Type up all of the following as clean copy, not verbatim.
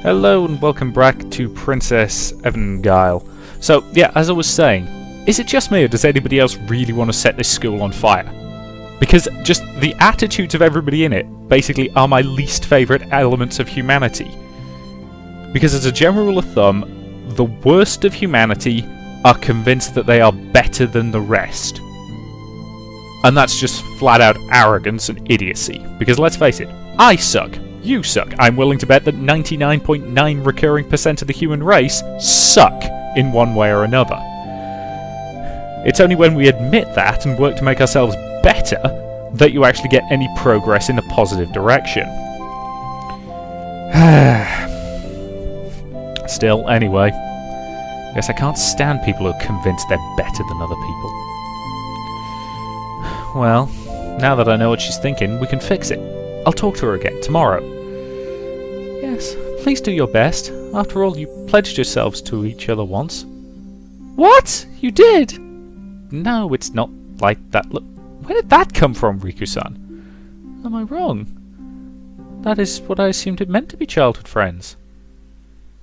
Hello and welcome back to Princess Evangile. So, yeah, as I was saying, is it just me or does anybody else really want to set this school on fire? Because just the attitudes of everybody in it basically are my least favourite elements of humanity. Because as a general rule of thumb, the worst of humanity are convinced that they are better than the rest. And that's just flat out arrogance and idiocy. Because let's face it, I suck. You suck. I'm willing to bet that 99.9 recurring percent of the human race suck in one way or another. It's only when we admit that and work to make ourselves better that you actually get any progress in a positive direction. Still, anyway, I guess I can't stand people who are convinced they're better than other people. Well, now that I know what she's thinking, we can fix it. I'll talk to her again tomorrow. Yes, please do your best. After all, you pledged yourselves to each other once. What? You did? No, it's not like that. Look, where did that come from, Riku-san? Am I wrong? That is what I assumed it meant to be childhood friends.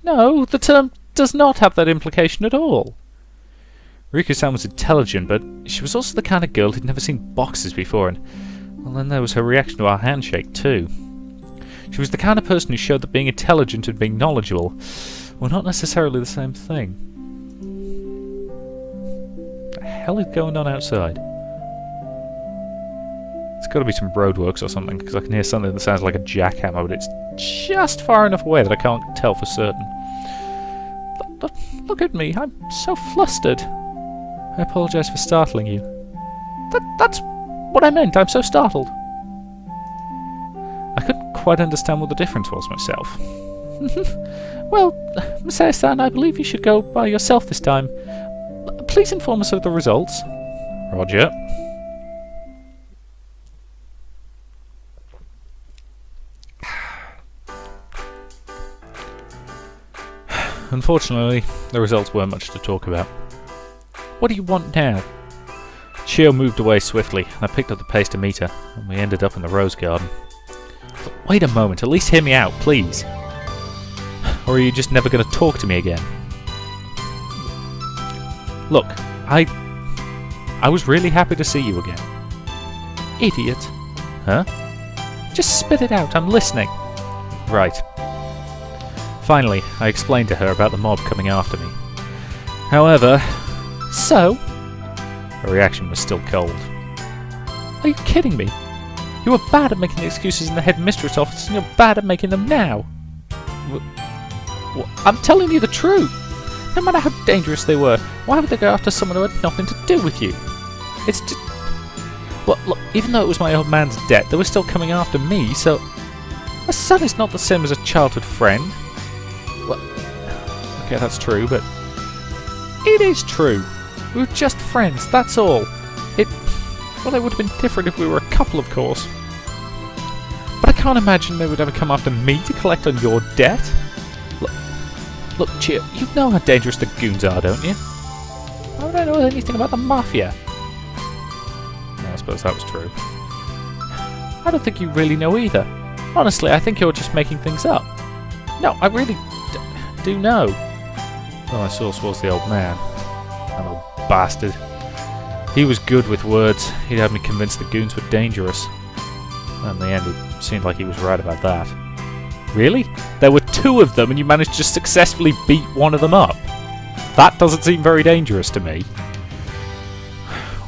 No, the term does not have that implication at all. Riku-san was intelligent, but she was also the kind of girl who'd never seen boxes before, and well, then there was her reaction to our handshake too. She was the kind of person who showed that being intelligent and being knowledgeable were not necessarily the same thing. What the hell is going on outside? It's got to be some roadworks or something, because I can hear something that sounds like a jackhammer, but it's just far enough away that I can't tell for certain. Look at me, I'm so flustered. I apologise for startling you. That's what I meant, I'm so startled. I couldn't quite understand what the difference was myself. Well, Masaya-san, I believe you should go by yourself this time. Please inform us of the results. Roger. Unfortunately, the results weren't much to talk about. What do you want now? Chio moved away swiftly, and I picked up the pace to meet her, and we ended up in the rose garden. But wait a moment, at least hear me out, please. Or are you just never going to talk to me again? Look, I was really happy to see you again. Idiot. Huh? Just spit it out, I'm listening. Right. Finally, I explained to her about the mob coming after me. However... So? Her reaction was still cold. Are you kidding me? You were bad at making excuses in the headmistress office and you're bad at making them now. I'm telling you the truth. No matter how dangerous they were, why would they go after someone who had nothing to do with you? It's just... Well, look, even though it was my old man's debt, they were still coming after me, so... A son is not the same as a childhood friend. Well, okay, that's true, but... It is true. We were just friends, that's all. Well, it would have been different if we were a couple, of course. But I can't imagine they would ever come after me to collect on your debt. Look, Chio, you know how dangerous the goons are, don't you? Why would I know anything about the Mafia? Well, I suppose that was true. I don't think you really know either. Honestly, I think you're just making things up. No, I really do know. Well, my source was the old man. That old bastard. He was good with words. He'd had me convinced the goons were dangerous. In the end, it seemed like he was right about that. Really? There were two of them and you managed to successfully beat one of them up? That doesn't seem very dangerous to me.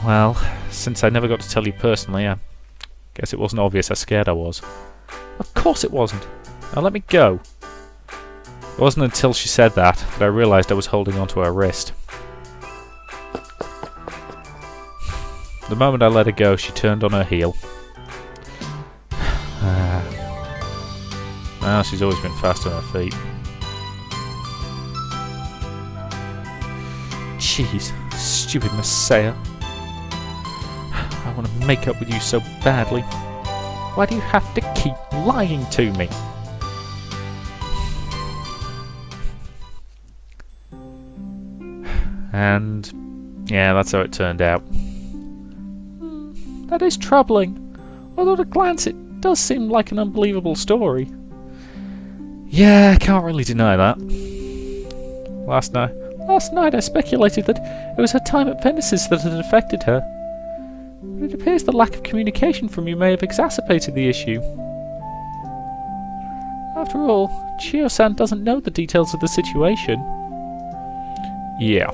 Well, since I never got to tell you personally, I guess it wasn't obvious how scared I was. Of course it wasn't. Now let me go. It wasn't until she said that I realised I was holding onto her wrist. The moment I let her go, she turned on her heel. Well, she's always been fast on her feet. Jeez, stupid Masaya. I want to make up with you so badly. Why do you have to keep lying to me? And yeah, that's how it turned out. That is troubling. Although at a glance it does seem like an unbelievable story. Yeah, I can't really deny that. Last night I speculated that it was her time at Venice's that had affected her. But it appears the lack of communication from you may have exacerbated the issue. After all, Chio-san doesn't know the details of the situation. Yeah,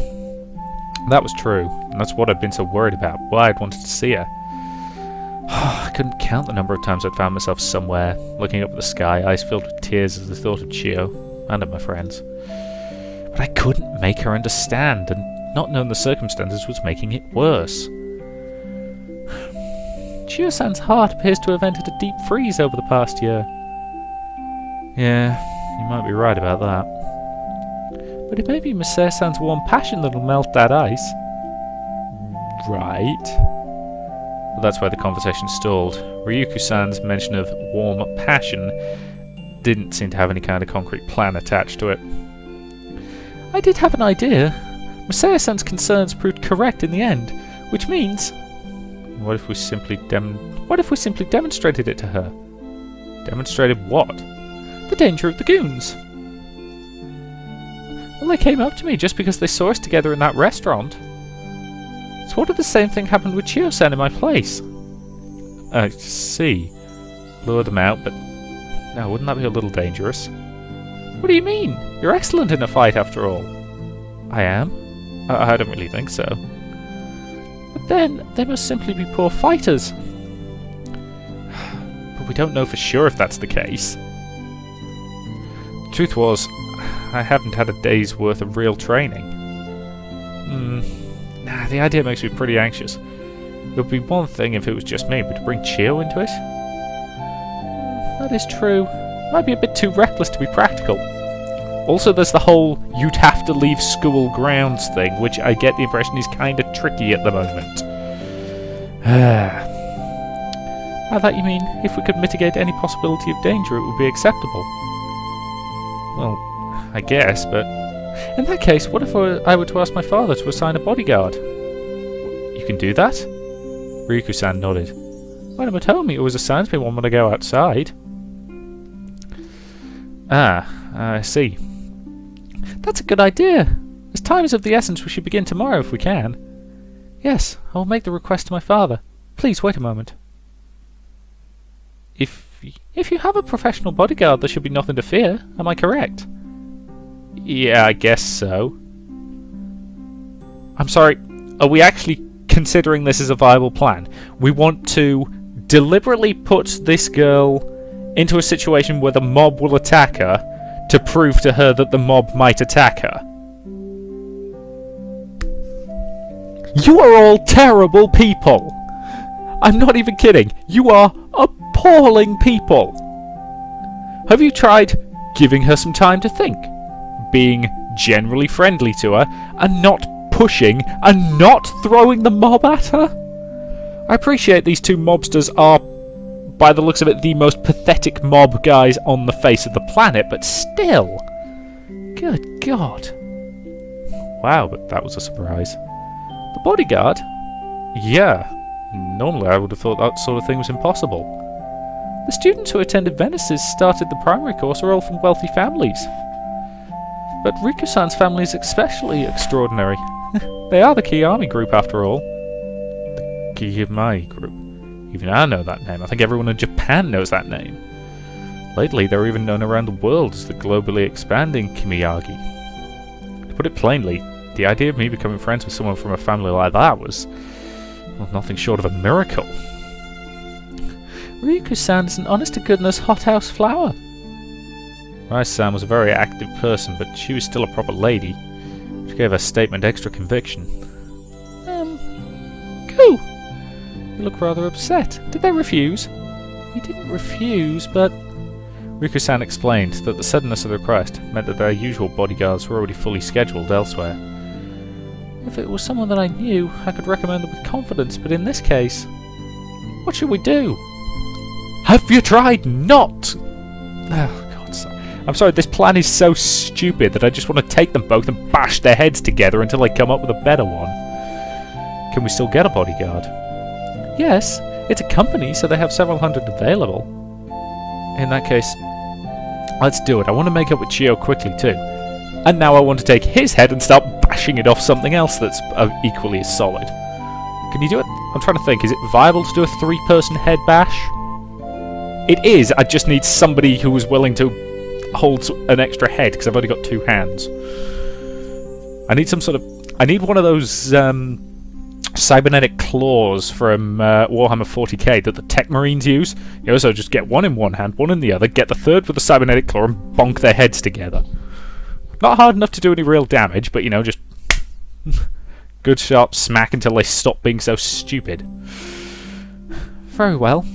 that was true, and that's what I'd been so worried about, why I'd wanted to see her. I couldn't count the number of times I'd found myself somewhere, looking up at the sky, eyes filled with tears as I thought of Chio, and of my friends. But I couldn't make her understand, and not knowing the circumstances was making it worse. Chio-san's heart appears to have entered a deep freeze over the past year. Yeah, you might be right about that. But it may be Masaya-san's warm passion that'll melt that ice. Right. Well, that's why the conversation stalled. Ryuko-san's mention of warm passion didn't seem to have any kind of concrete plan attached to it. I did have an idea. Masaya-san's concerns proved correct in the end, which means... What if we simply demonstrated it to her? Demonstrated what? The danger of the goons. Well, they came up to me just because they saw us together in that restaurant. So what if the same thing happened with Chio-san in my place? I see. Lure them out, but... No, wouldn't that be a little dangerous? What do you mean? You're excellent in a fight, after all. I am? I don't really think so. But then, they must simply be poor fighters. But we don't know for sure if that's the case. The truth was, I haven't had a day's worth of real training. The idea makes me pretty anxious. It would be one thing if it was just me, but to bring Chio into it? That is true. Might be a bit too reckless to be practical. Also, there's the whole you'd have to leave school grounds thing, which I get the impression is kind of tricky at the moment. By that you mean, if we could mitigate any possibility of danger, it would be acceptable? Well, I guess, but... In that case, what if I were to ask my father to assign a bodyguard? You can do that? Ryuko-san nodded. When I'm at home, he always assigns me one when I go outside. I see. That's a good idea. As time is of the essence, we should begin tomorrow if we can. Yes, I will make the request to my father. Please wait a moment. If you have a professional bodyguard, there should be nothing to fear. Am I correct? Yeah, I guess so. I'm sorry, are we actually considering this as a viable plan? We want to deliberately put this girl into a situation where the mob will attack her to prove to her that the mob might attack her. You are all terrible people! I'm not even kidding. You are appalling people! Have you tried giving her some time to think? Being generally friendly to her, and not pushing, and not throwing the mob at her? I appreciate these two mobsters are, by the looks of it, the most pathetic mob guys on the face of the planet, but still. Good God. Wow, but that was a surprise. The bodyguard? Yeah. Normally I would have thought that sort of thing was impossible. The students who attended Venice's started the primary course are all from wealthy families. But Riko-san's family is especially extraordinary. They are the Kiyami group, after all. The Kiyami group. Even I know that name. I think everyone in Japan knows that name. Lately, they're even known around the world as the globally expanding Kimiyagi. To put it plainly, the idea of me becoming friends with someone from a family like that was, well, nothing short of a miracle. Ryuko-san is an honest-to-goodness hothouse flower. Rai-san was a very active person, but she was still a proper lady, which gave her statement extra conviction. Go! You look rather upset. Did they refuse? He didn't refuse, but... Ryuko-san explained that the suddenness of the request meant that their usual bodyguards were already fully scheduled elsewhere. If it was someone that I knew, I could recommend them with confidence, but in this case... What should we do? Have you tried not? Oh, God, sorry. I'm sorry, this plan is so stupid that I just want to take them both and bash their heads together until I come up with a better one. Can we still get a bodyguard? Yes, it's a company, so they have several hundred available. In that case, Let's do it. I want to make up with Chio quickly too. And now I want to take his head and start bashing it off something else that's equally as solid. Can you do it? I'm trying to think. Is it viable to do a 3-person head bash? It is. I just need somebody who is willing to hold an extra head because I've only got 2 hands. I need some sort of... I need one of those cybernetic claws from Warhammer 40k that the tech marines use. You know, so just get one in one hand, one in the other, get the third with the cybernetic claw and bonk their heads together. Not hard enough to do any real damage, but you know, just good sharp smack until they stop being so stupid. Very well.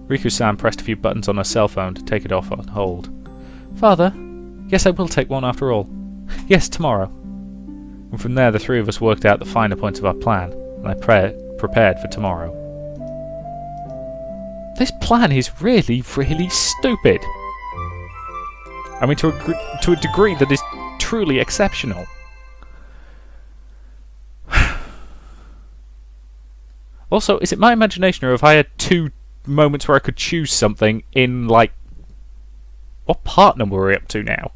Riku-san pressed a few buttons on her cell phone to take it off on hold. Father, yes, I will take one after all. Yes, tomorrow. And from there, the 3 of us worked out the finer points of our plan, and I prepared for tomorrow. This plan is really, really stupid. I mean, to a degree that is truly exceptional. Also, is it my imagination, or if I had 2 moments where I could choose something in, like... What part number are we up to now?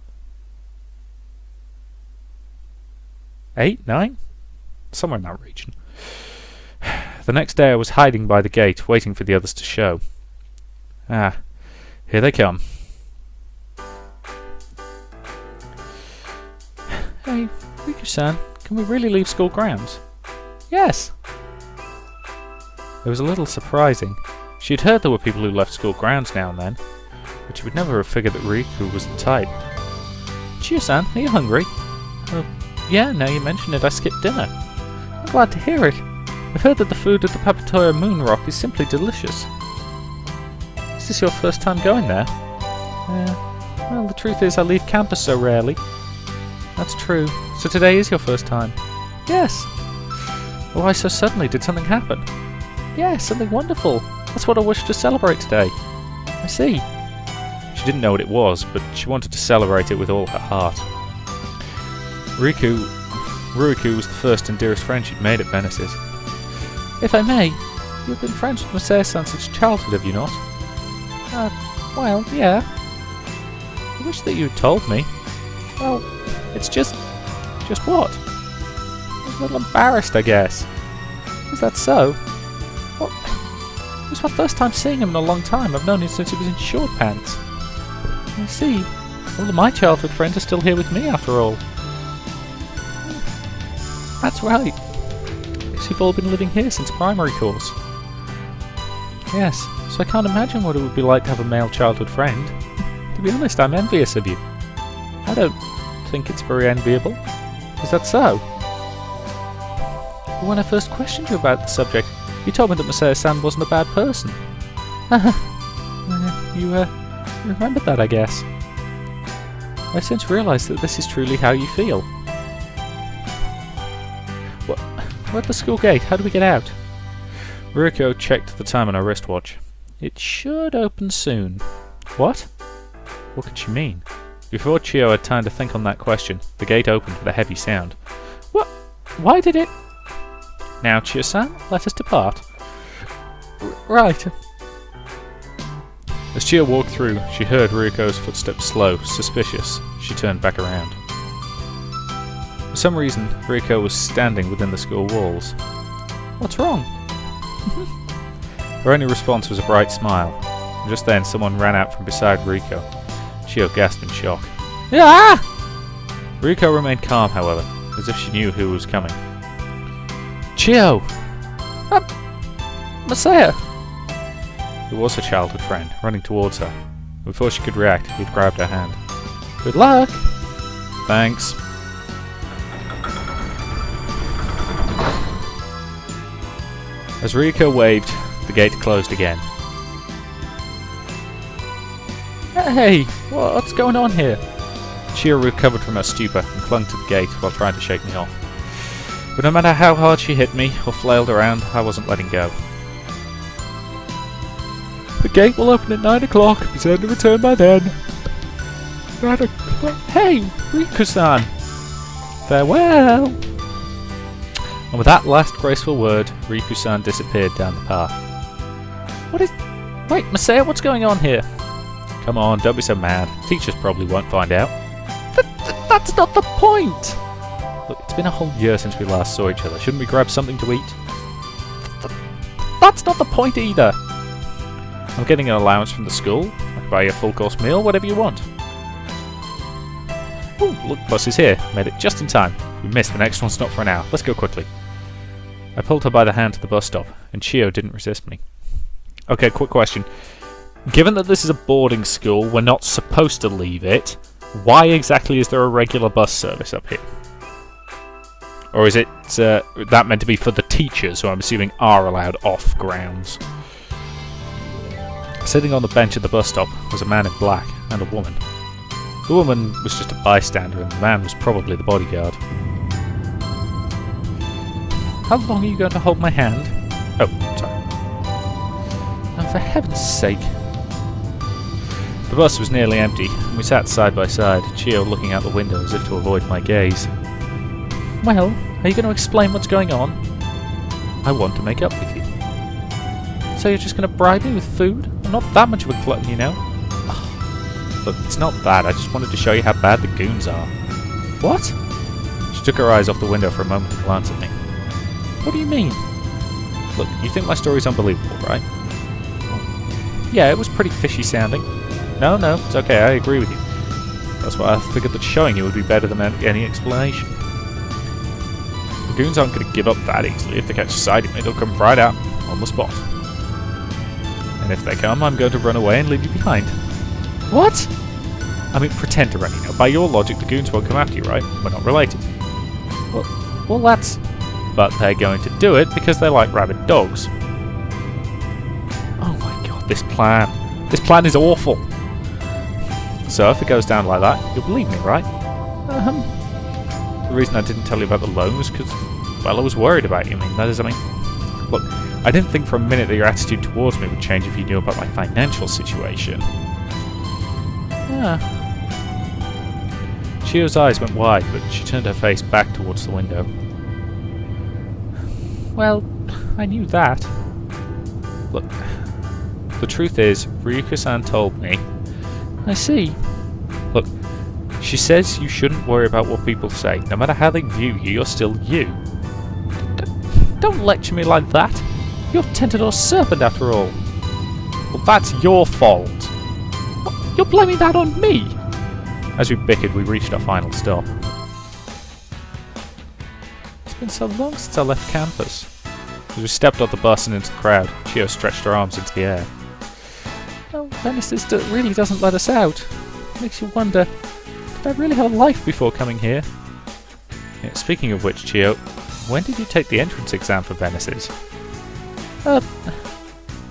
8, 9? Somewhere in that region. The next day I was hiding by the gate, waiting for the others to show. Ah, here they come. Hey, Riku-san, can we really leave school grounds? Yes! It was a little surprising. She had heard there were people who left school grounds now and then, but she would never have figured that Riku was the type. Chio-san, are you hungry? Yeah, now you mention it, I skipped dinner. I'm glad to hear it. I've heard that the food at the Papatoya Moon Rock is simply delicious. Is this your first time going there? Well, the truth is I leave campus so rarely. That's true. So today is your first time? Yes. Why so suddenly? Did something happen? Yes, something wonderful. That's what I wish to celebrate today. I see. She didn't know what it was, but she wanted to celebrate it with all her heart. Ruiku was the first and dearest friend she'd made at Venice's. If I may, you've been friends with Masaya-san since childhood, have you not? Well, yeah. I wish that you'd told me. Well, it's just what? I was a little embarrassed, I guess. Is that so? What? It was my first time seeing him in a long time. I've known him since he was in short pants. I see. All of my childhood friends are still here with me, after all. That's right. I guess you've all been living here since primary course. Yes, so I can't imagine what it would be like to have a male childhood friend. To be honest, I'm envious of you. I don't think it's very enviable. Is that so? But when I first questioned you about the subject, you told me that Masaya-san wasn't a bad person. You remembered that, I guess. I've since realised that this is truly how you feel. We're at the school gate. How do we get out? Ruiko checked the time on her wristwatch. It should open soon. What? What could she mean? Before Chio had time to think on that question, the gate opened with a heavy sound. What? Why did it? Now, Chio-san, let us depart. Right. As Chio walked through, she heard Ruiko's footsteps slow, suspicious. She turned back around. For some reason, Ruiko was standing within the school walls. What's wrong? Her only response was a bright smile. And just then, someone ran out from beside Ruiko. Chio gasped in shock. Ah! Ruiko remained calm, however, as if she knew who was coming. Chio! Masaya! It was her childhood friend, running towards her. Before she could react, he'd grabbed her hand. Good luck! Thanks. As Ruiko waved, the gate closed again. Hey! What's going on here? Chio recovered from her stupor and clung to the gate while trying to shake me off. But no matter how hard she hit me or flailed around, I wasn't letting go. The gate will open at 9 o'clock. Be certain to return by then. 9 o'clock. Hey! Riku-san! Farewell! And with that last graceful word, Riku-san disappeared down the path. What is... Wait, Masaya, what's going on here? Come on, don't be so mad. Teachers probably won't find out. That's not the point! Look, it's been a whole year since we last saw each other. Shouldn't we grab something to eat? That's not the point either! I'm getting an allowance from the school. I can buy you a full-course meal, whatever you want. Ooh, look, bus is here. Made it just in time. We missed. The next one's not for an hour. Let's go quickly. I pulled her by the hand to the bus stop, and Chio didn't resist me. Okay, quick question. Given that this is a boarding school, we're not supposed to leave it. Why exactly is there a regular bus service up here? Or is it that meant to be for the teachers, who I'm assuming are allowed off grounds? Sitting on the bench at the bus stop was a man in black and a woman. The woman was just a bystander and the man was probably the bodyguard. How long are you going to hold my hand? Oh, sorry. Oh, for heaven's sake. The bus was nearly empty, and we sat side by side, Chio looking out the window as if to avoid my gaze. Well, are you going to explain what's going on? I want to make up with you. So you're just going to bribe me with food? I'm not that much of a glutton, you know. Oh, look, it's not that. I just wanted to show you how bad the goons are. What? She took her eyes off the window for a moment to glance at me. What do you mean? Look, you think my story's unbelievable, right? Yeah, it was pretty fishy sounding. No, it's okay, I agree with you. That's why I figured that showing you would be better than any explanation. The goons aren't going to give up that easily. If they catch sight of me, they'll come right out on the spot. And if they come, I'm going to run away and leave you behind. What? I mean, pretend to run, you know. By your logic, the goons won't come after you, right? We're not related. Well, that's... But they're going to do it because they like rabid dogs. Oh my god, this plan. This plan is awful. So if it goes down like that, you'll believe me, right? The reason I didn't tell you about the loan was because, well, I was worried about you. Look, I didn't think for a minute that your attitude towards me would change if you knew about my financial situation. Chio's eyes went wide, but she turned her face back towards the window. Well, I knew that. Look, the truth is, Ryuko-san told me. I see. Look, she says you shouldn't worry about what people say. No matter how they view you, you're still you. Don't lecture me like that. You're Tentador's serpent after all. Well, that's your fault. What? You're blaming that on me? As we bickered, we reached our final stop. It's been so long since I left campus. As we stepped off the bus and into the crowd, Chio stretched her arms into the air. Oh, Venice really doesn't let us out. Makes you wonder, did I really have a life before coming here? Yeah, speaking of which, Chio, when did you take the entrance exam for Venice's?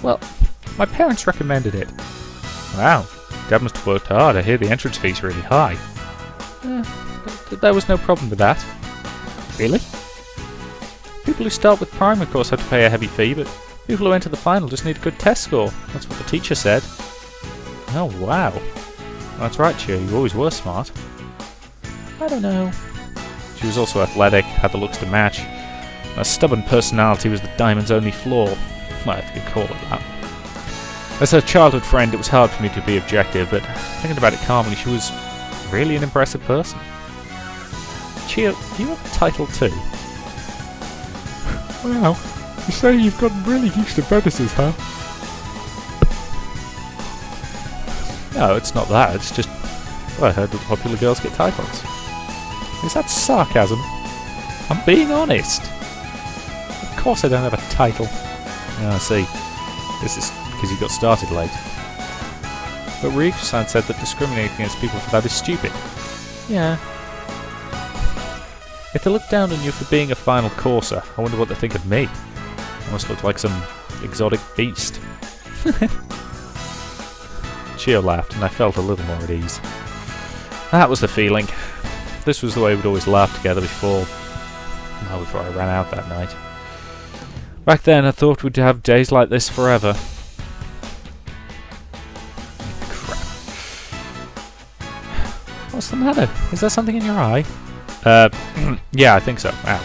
Well, my parents recommended it. Wow, Dad must have worked hard. I hear the entrance fee's really high. There was no problem with that. Really? People who start with prime, of course, have to pay a heavy fee, but people who enter the final just need a good test score. That's what the teacher said. Oh, wow. That's right, Chio, you always were smart. I don't know. She was also athletic, had the looks to match. Her stubborn personality was the diamond's only flaw. Well, if you could call it that. As her childhood friend, it was hard for me to be objective, but thinking about it calmly, she was really an impressive person. Chio, do you have a title too? Wow, you say you've gotten really used to Venice's, huh? No, it's not that, it's just... Well, I heard that popular girls get titles. Is that sarcasm? I'm being honest. Of course I don't have a title. Oh, I see. This is because you got started late. But Ryuko-san said that discriminating against people for that is stupid. Yeah. If they look down on you for being a final courser, I wonder what they think of me. I must look like some exotic beast. Chio laughed, and I felt a little more at ease. That was the feeling. This was the way we'd always laughed together before. Well, before I ran out that night. Back then, I thought we'd have days like this forever. Crap. What's the matter? Is there something in your eye? Yeah, I think so. Ow.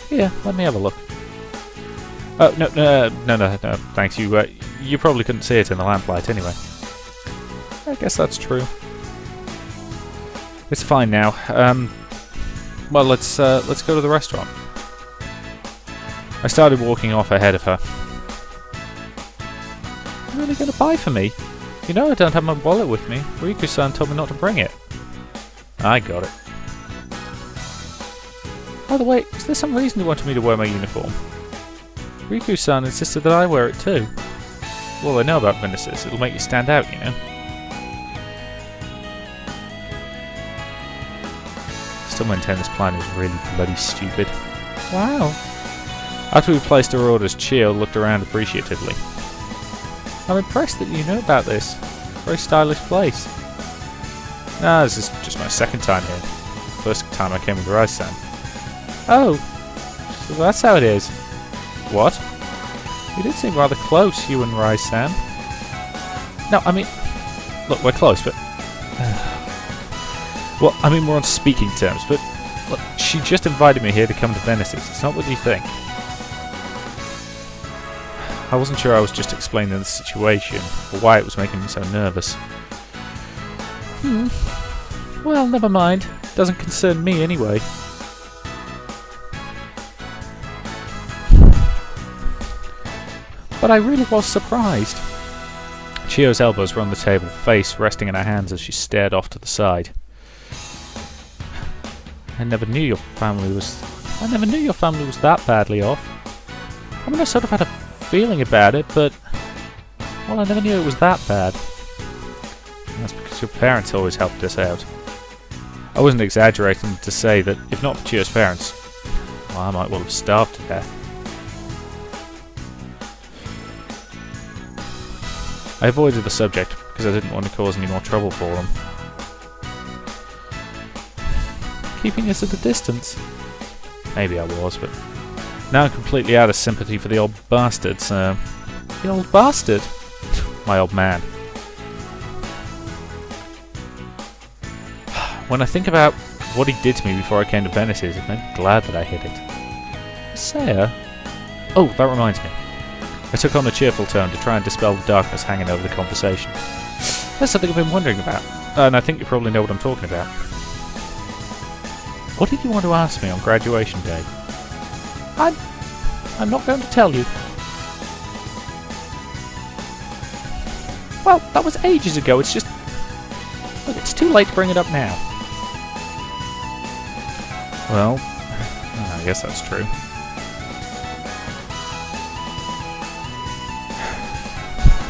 Here, let me have a look. Oh, no, thanks. You probably couldn't see it in the lamplight anyway. I guess that's true. It's fine now. Well, let's go to the restaurant. I started walking off ahead of her. You're really going to buy for me? You know I don't have my wallet with me. Riku-san told me not to bring it. I got it. By the way, is there some reason you wanted me to wear my uniform? Riku-san insisted that I wear it too. Well, I know about ministers. It'll make you stand out, you know. Still maintain this plan is really bloody stupid. Wow. After we placed our orders, Chio looked around appreciatively. I'm impressed that you know about this. Very stylish place. Nah, this is just my second time here. First time I came with Rise-san. Oh, so that's how it is. What? You did seem rather close, you and Rise-san. No, I mean... Look, we're close, but... well, I mean, we're on speaking terms, but... Look, she just invited me here to come to Venice's. It's not what you think. I wasn't sure I was just explaining the situation, or why it was making me so nervous. Well, never mind. Doesn't concern me anyway. But I really was surprised. Chio's elbows were on the table, face resting in her hands as she stared off to the side. I never knew your family was that badly off. I mean, I sort of had a feeling about it, but... Well, I never knew it was that bad. And that's because your parents always helped us out. I wasn't exaggerating to say that, if not for Chio's parents, well, I might well have starved to death. I avoided the subject because I didn't want to cause any more trouble for them. Keeping us at a distance? Maybe I was, but now I'm completely out of sympathy for the old bastards. The old bastard? My old man. When I think about what he did to me before I came to Venice's, I'm glad that I hid it. Saya? Oh, that reminds me. I took on a cheerful tone to try and dispel the darkness hanging over the conversation. That's something I've been wondering about, and I think you probably know what I'm talking about. What did you want to ask me on graduation day? I'm not going to tell you. Well, that was ages ago, it's just... Look, it's too late to bring it up now. Well, I guess that's true.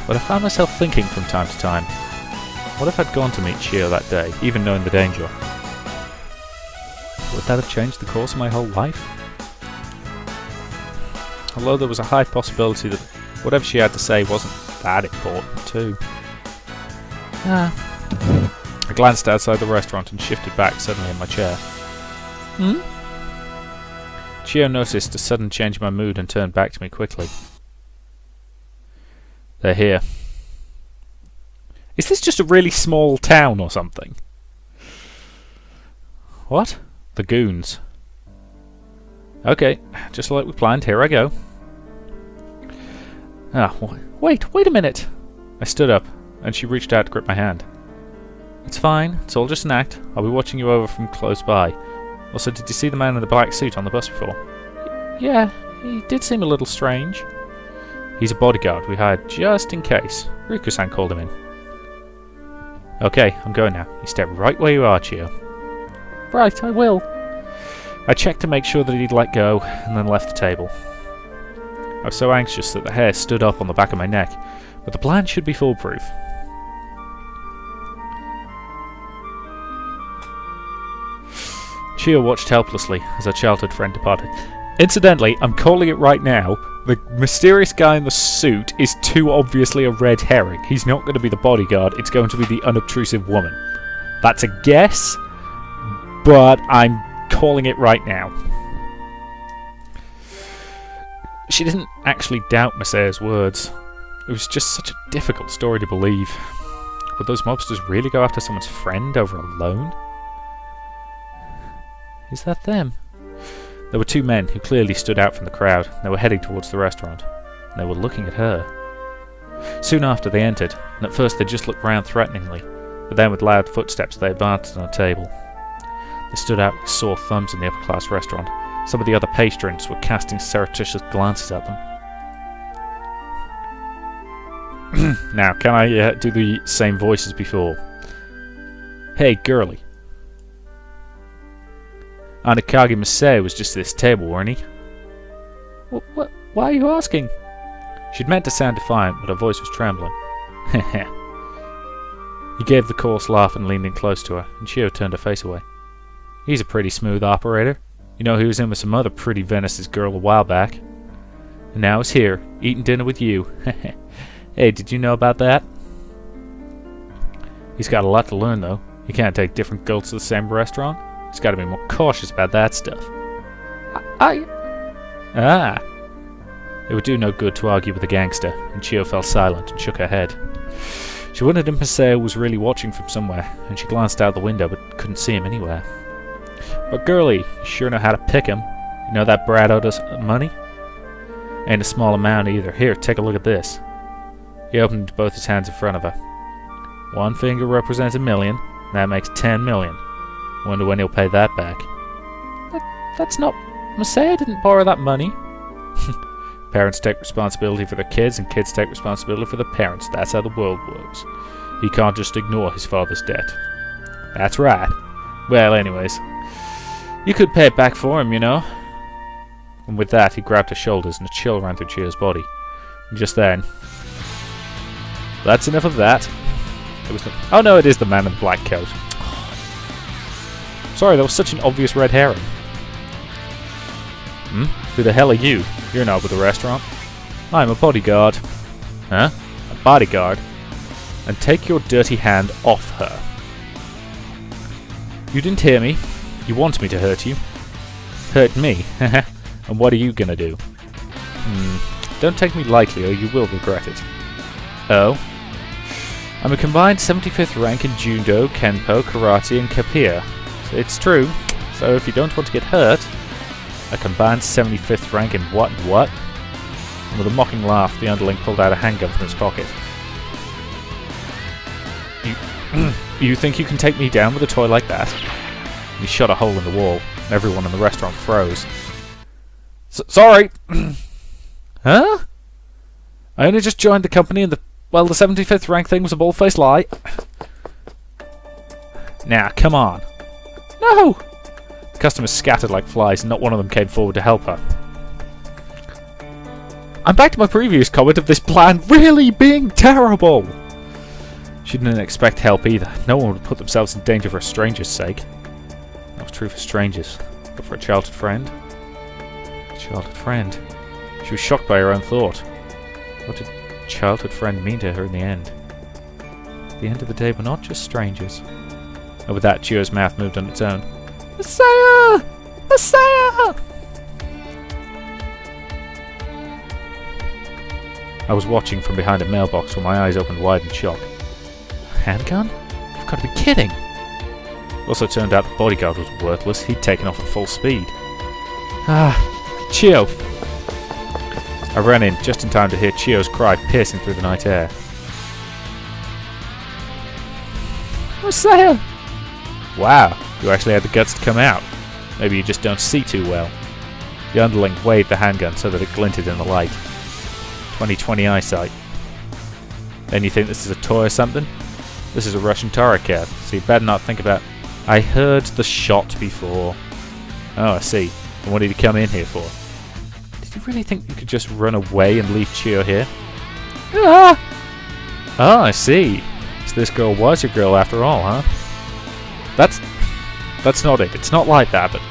But I found myself thinking from time to time, what if I'd gone to meet Chio that day, even knowing the danger? Would that have changed the course of my whole life? Although there was a high possibility that whatever she had to say wasn't that important too. I glanced outside the restaurant and shifted back suddenly in my chair. Chio noticed a sudden change in my mood and turned back to me quickly. They're here. Is this just a really small town or something? What? The goons. Okay, just like we planned, here I go. Wait a minute! I stood up, and she reached out to grip my hand. It's fine, it's all just an act. I'll be watching you over from close by. Also, did you see the man in the black suit on the bus before? Yeah, he did seem a little strange. He's a bodyguard we hired just in case. Riku-san called him in. Okay, I'm going now. You stay right where you are, Chio. Right, I will. I checked to make sure that he'd let go, and then left the table. I was so anxious that the hair stood up on the back of my neck, but the plan should be foolproof. Chio watched helplessly as our childhood friend departed. Incidentally, I'm calling it right now, the mysterious guy in the suit is too obviously a red herring. He's not going to be the bodyguard, it's going to be the unobtrusive woman. That's a guess, but I'm calling it right now. She didn't actually doubt Masaya's words. It was just such a difficult story to believe. Would those mobsters really go after someone's friend over a loan? Is that them? There were two men who clearly stood out from the crowd. They were heading towards the restaurant. And they were looking at her. Soon after they entered, and at first they just looked round threateningly, but then with loud footsteps they advanced on a table. They stood out like sore thumbs in the upper-class restaurant. Some of the other patrons were casting surreptitious glances at them. Now, can I do the same voice as before? Hey, girlie. Anakagi Masai was just at this table, weren't he? What? Why are you asking? She'd meant to sound defiant, but her voice was trembling. He gave the coarse laugh and leaned in close to her, and Chio turned her face away. He's a pretty smooth operator. You know, he was in with some other pretty Venice's girl a while back. And now he's here, eating dinner with you. Hey, did you know about that? He's got a lot to learn, though. He can't take different girls to the same restaurant. He's got to be more cautious about that stuff. Ah! It would do no good to argue with a gangster, and Chio fell silent and shook her head. She wondered if Masao was really watching from somewhere, and she glanced out the window but couldn't see him anywhere. But girlie, you sure know how to pick him. You know that brat owed us money? Ain't a small amount either. Here, take a look at this. He opened both his hands in front of her. One finger represents $1 million, and that makes $10 million. Wonder when he'll pay that back. That's not... Masao didn't borrow that money. Parents take responsibility for their kids, and kids take responsibility for their parents. That's how the world works. He can't just ignore his father's debt. That's right. Well, anyways, you could pay it back for him, you know. And with that, he grabbed her shoulders, and a chill ran through Chio's body. And just then... That's enough of that. It was the... Oh no, it is the man in the black coat. Sorry, that was such an obvious red herring. Who the hell are you? You're not with the restaurant. I'm a bodyguard. Huh? A bodyguard? And take your dirty hand off her. You didn't hear me. You want me to hurt you. Hurt me? And what are you gonna do? Don't take me lightly or you will regret it. Oh? I'm a combined 75th rank in Judo, Kenpo, Karate and Kapia. It's true. So if you don't want to get hurt... A combined 75th rank in what and what? And with a mocking laugh, the underling pulled out a handgun from his pocket. You think you can take me down with a toy like that? He shot a hole in the wall, and everyone in the restaurant froze. Sorry! Huh? I only just joined the company and the 75th rank thing was a bald-faced lie. Now, come on. No! Customers scattered like flies, and not one of them came forward to help her. I'm back to my previous comment of this plan really being terrible! She didn't expect help either. No one would put themselves in danger for a stranger's sake. That was true for strangers, but for a childhood friend? A childhood friend? She was shocked by her own thought. What did childhood friend mean to her in the end? At the end of the day, we're not just strangers. And with that, Chio's mouth moved on its own. Messiah! Messiah! I was watching from behind a mailbox when my eyes opened wide in shock. A handgun? You've got to be kidding! Also turned out the bodyguard was worthless. He'd taken off at full speed. Chio! I ran in just in time to hear Chio's cry piercing through the night air. Messiah! Wow. You actually had the guts to come out. Maybe you just don't see too well. The underling waved the handgun so that it glinted in the light. 20/20 eyesight. Then you think this is a toy or something? This is a Russian Tarakat, so you better not think about... I heard the shot before. Oh, I see. And what did he come in here for? Did you really think you could just run away and leave Chio here? Ah! Oh, I see. So this girl was your girl after all, huh? That's not it. It's not like that, but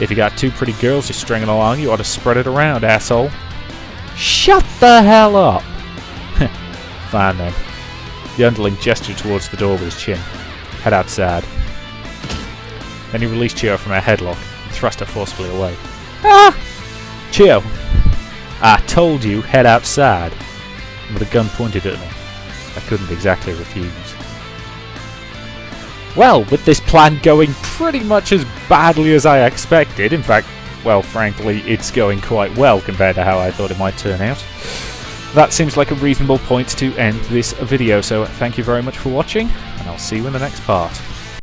if you got two pretty girls you're stringing along, you ought to spread it around, asshole. Shut the hell up! Fine then. The underling gestured towards the door with his chin. Head outside. Then he released Chio from her headlock and thrust her forcefully away. Ah! Chio! I told you, head outside. And with a gun pointed at me, I couldn't exactly refuse. Well, with this plan going pretty much as badly as I expected, in fact, well, frankly, it's going quite well compared to how I thought it might turn out. that seems like a reasonable point to end this video, so thank you very much for watching, and I'll see you in the next part.